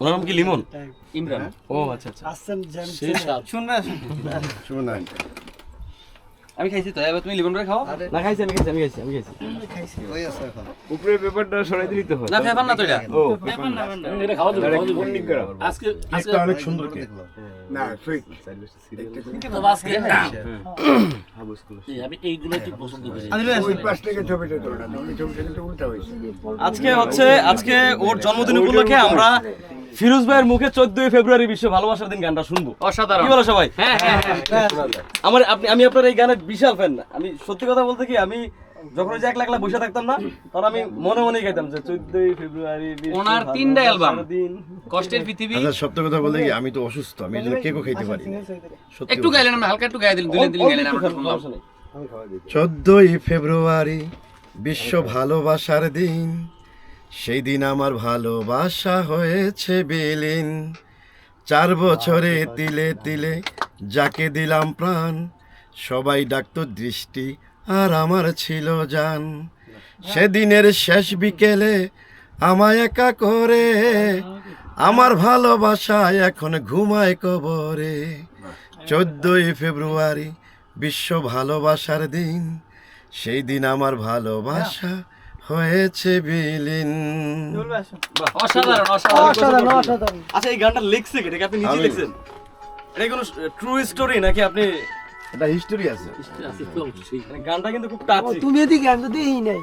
ওনার নাম কি লিমন? ইমরান। ও আচ্ছা আচ্ছা। আমি খাইছি তো, এবার তুমি লিমন করে খাও। না খাইছি, আমি খাইছি। ওই আছে এখন। উপরে পেপারটা সরাই দিলি তো হয়। না পেপার না তো এটা। ও পেপার না। এটা খাওয়া যাবে, বন্ডিং করা। আজকে অনেক সুন্দর কেক। না সুইট। তো আজকে আমি এইগুলো একটু পছন্দ করি। ওই পাশ থেকে ছবিটা তোলা না, ওই ছবিটা কিন্তু উল্টা হয়েছে। আজকে ওর জন্মদিন উপলক্ষে আমরা ফিরোজ ভাইয়ের মুখে 14 ফেব্রুয়ারি বিশ্ব ভালোবাসার দিন গানটা শুনবো। অসাধারণ। কি বলো সবাই? হ্যাঁ। আমি আপনার এই গানের বিশাল ফ্যান। আমি সত্যি কথা বলতে কি, আমি যখন ওই যে একলা বসে থাকতাম না, তখন আমি মনে গাইতাম যে 14 ফেব্রুয়ারি ওনার 3টা অ্যালবাম, কষ্টের পৃথিবী। আচ্ছা সত্য কথা বলতে কি, আমি তো অসুস্থ, আমি এজন্য কেকও খাইতে পারি না। একটু গাইলেন না, হালকা একটু গাই দিলেন, দিলেন গাইলেন, আমরা শুনলাম। 14 ফেব্রুয়ারি বিশ্ব ভালোবাসার দিন, সেই দিন আমার ভালোবাসা হয়েছে বিলীন। 4 বছরে তিলে তিলে যাকে দিলাম প্রাণ, সবাই ডাকতো দৃষ্টি আর আমার ছিল জান। সেদিনের শেষ বিকেলে আমায় একা করে, আমার ভালোবাসা এখন ঘুমায় কবরে। 14 ফেব্রুয়ারি বিশ্ব ভালোবাসার দিন, সেই দিন আমার ভালোবাসা হয়েছে বিলীন। অসাধারণ। আচ্ছা এই গানটা লিখছে কে? এটা আপনি নিজে লিখছেন? এটা কোনো ট্রু স্টোরি নাকি আপনি? এটা হিস্টোরি আছে। গানটা কিন্তু খুব টাচি। তুমি এদিকে আমি তো দেই নাই।